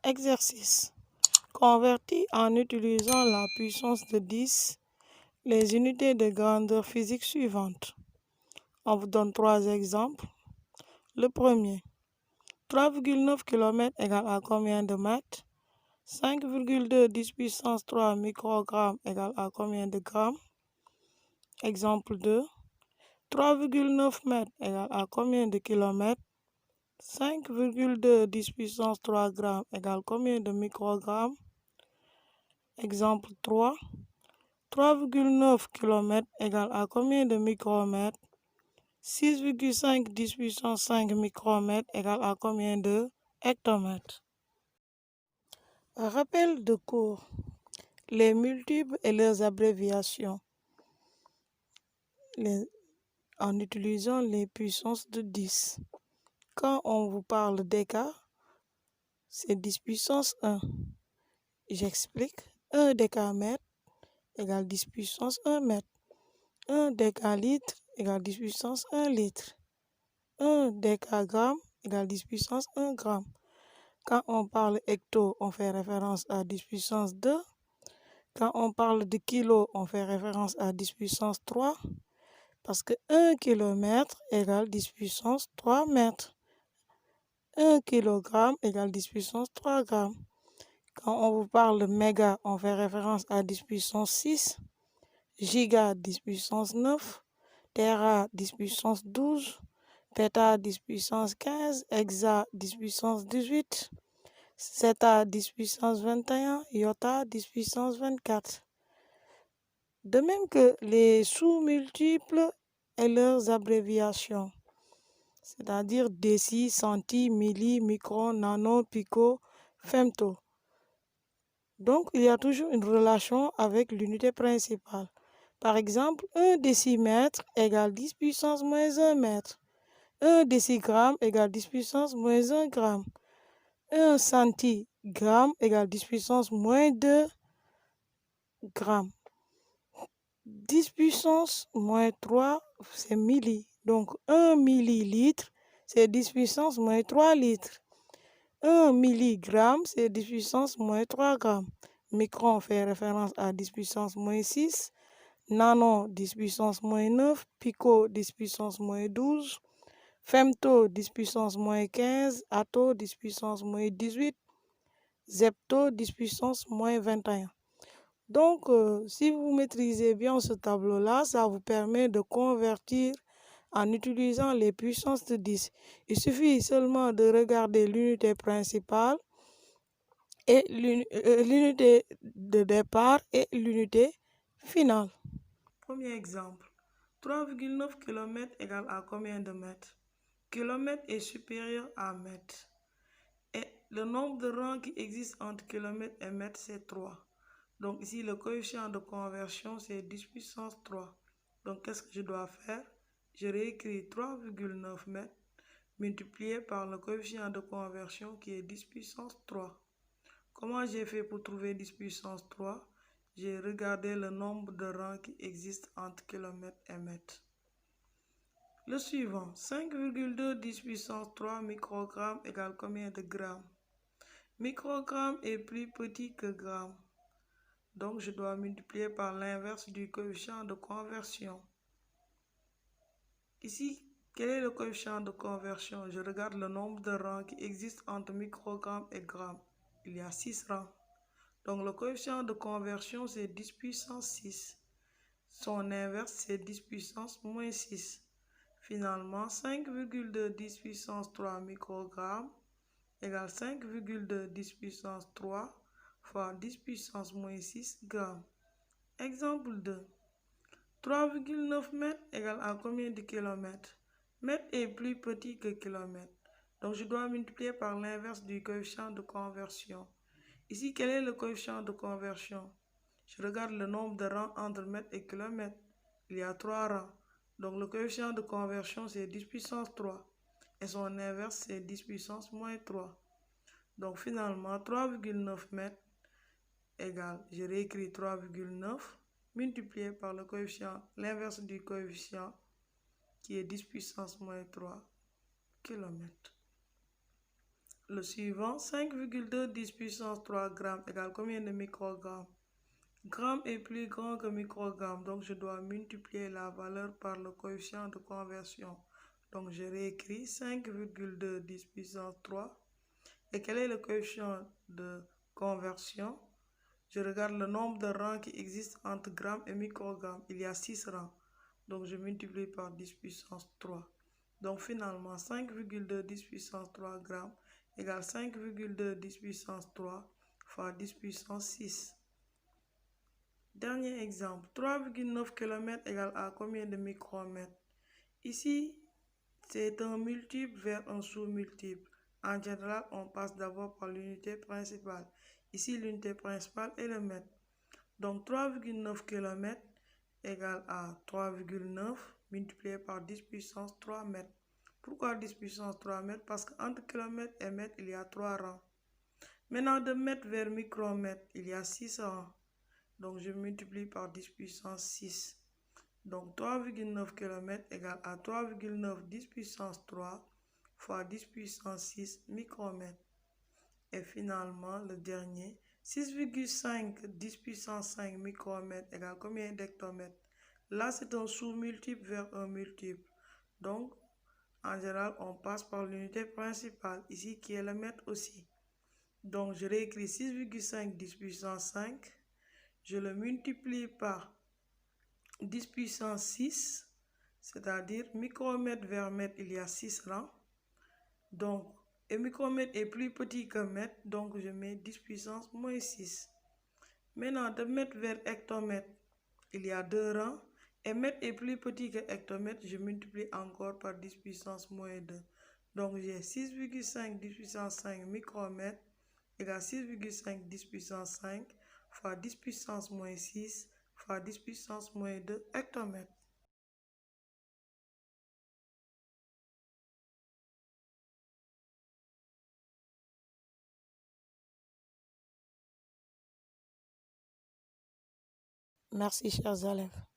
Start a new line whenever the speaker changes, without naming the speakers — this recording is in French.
Exercice. Convertis en utilisant la puissance de 10 les unités de grandeur physique suivantes. On vous donne 3 exemples. Le premier, 3,9 km égale à combien de mètres? 5,2 10 puissance 3 microgrammes égale à combien de grammes? Exemple 2, 3,9 mètres égale à combien de kilomètres? 5,2 10 puissance 3 grammes égale combien de microgrammes? Exemple 3, 3,9 km égale à combien de micromètres? 6,5 10 puissance 5 micromètres égale à combien de hectomètres? Rappel de cours. Les multiples et leurs abréviations. En utilisant les puissances de 10. Quand on vous parle d'écart, c'est 10 puissance 1. J'explique. 1 décamètre égale 10 puissance 1 mètre. 1 décalitre égale 10 puissance 1 litre. 1 décagramme égale 10 puissance 1 gramme. Quand on parle hecto, on fait référence à 10 puissance 2. Quand on parle de kilo, on fait référence à 10 puissance 3. Parce que 1 km égale 10 puissance 3 mètres. 1 kg égale 10 puissance 3 grammes. Quand on vous parle de méga, on fait référence à 10 puissance 6. Giga 10 puissance 9. Tera 10 puissance 12. Péta 10 puissance 15. Hexa 10 puissance 18. Zeta 10 puissance 21. Iota 10 puissance 24. De même que les sous-multiples et leurs abréviations, c'est-à-dire déci, centi, milli, micro, nano, pico, femto. Donc, il y a toujours une relation avec l'unité principale. Par exemple, 1 décimètre égale 10 puissance moins 1 mètre. 1 décigramme égale 10 puissance moins 1 gramme. 1 centigramme égale 10 puissance moins 2 grammes. 10 puissance moins 3, c'est milli. Donc, 1 millilitre, c'est 10 puissance moins 3 litres. 1 milligramme, c'est 10 puissance moins 3 grammes. Micron fait référence à 10 puissance moins 6. Nano, 10 puissance moins 9. Pico, 10 puissance moins 12. Femto, 10 puissance moins 15. Atto, 10 puissance moins 18. Zepto, 10 puissance moins 21. Donc, si vous maîtrisez bien ce tableau-là, ça vous permet de convertir en utilisant les puissances de 10. Il suffit seulement de regarder l'unité principale et l'unité de départ et l'unité finale. Premier exemple. 3,9 km égale à combien de mètres? Kilomètre est supérieur à mètre. Et le nombre de rangs qui existent entre kilomètre et mètre, c'est 3. Donc ici, le coefficient de conversion, c'est 10 puissance 3. Donc qu'est-ce que je dois faire? Je réécris 3,9 mètres multiplié par le coefficient de conversion qui est 10 puissance 3. Comment j'ai fait pour trouver 10 puissance 3? J'ai regardé le nombre de rangs qui existent entre kilomètre et mètre. Le suivant, 5,2 10 puissance 3 microgrammes égale combien de grammes? Microgramme est plus petit que gramme. Donc, je dois multiplier par l'inverse du coefficient de conversion. Ici, quel est le coefficient de conversion? Je regarde le nombre de rangs qui existent entre microgramme et gramme. Il y a 6 rangs. Donc, le coefficient de conversion, c'est 10 puissance 6. Son inverse, c'est 10 puissance moins 6. Finalement, 5,2 10 puissance 3 microgrammes égale 5,2 10 puissance 3 fois 10 puissance moins 6 grammes. Exemple 2. 3,9 mètres égale à combien de kilomètres? Mètre est plus petit que kilomètre. Donc, je dois multiplier par l'inverse du coefficient de conversion. Ici, quel est le coefficient de conversion? Je regarde le nombre de rangs entre mètre et kilomètre. Il y a 3 rangs. Donc, le coefficient de conversion, c'est 10 puissance 3. Et son inverse, c'est 10 puissance moins 3. Donc, finalement, 3,9 mètres égale, je réécris 3,9 multiplié par le coefficient, l'inverse du coefficient qui est 10 puissance moins 3 km. Le suivant, 5,2 10 puissance 3 grammes égale combien de microgrammes? Gramme est plus grand que microgramme, donc je dois multiplier la valeur par le coefficient de conversion. Donc je réécris 5,2 10 puissance 3. Et quel est le coefficient de conversion? Je regarde le nombre de rangs qui existent entre grammes et microgrammes. Il y a 6 rangs. Donc je multiplie par 10 puissance 3. Donc finalement, 5,2 10 puissance 3 grammes égale 5,2 10 puissance 3 fois 10 puissance 6. Dernier exemple, 3,9 km égale à combien de micromètres? Ici, c'est un multiple vers un sous-multiple. En général, on passe d'abord par l'unité principale. Ici, l'unité principale est le mètre. Donc 3,9 km égale à 3,9 multiplié par 10 puissance 3 mètres. Pourquoi 10 puissance 3 mètres? Parce qu'entre kilomètre et mètre, il y a 3 rangs. Maintenant, de mètre vers micromètre, il y a 6 rangs. Donc, je multiplie par 10 puissance 6. Donc, 3,9 km égale à 3,9 10 puissance 3 fois 10 puissance 6 micromètres. Et finalement, le dernier, 6,5 10 puissance 5 micromètres égale combien d'hectomètres? Là, c'est un sous-multiple vers un multiple. Donc, en général, on passe par l'unité principale, ici qui est le mètre aussi. Donc, je réécris 6,5 10 puissance 5. Je le multiplie par 10 puissance 6, c'est-à-dire micromètre vers mètre, il y a 6 rangs. Donc, et micromètre est plus petit que mètre, donc je mets 10 puissance moins 6. Maintenant, de mètre vers hectomètre, il y a 2 rangs. Et mètre est plus petit que hectomètre, je multiplie encore par 10 puissance moins 2. Donc, j'ai 6,5 10 puissance 5 micromètres égale 6,5 10 puissance 5 fois 10 puissance moins 6 fois 10 puissance moins 2 hectomètres. Merci, chers élèves.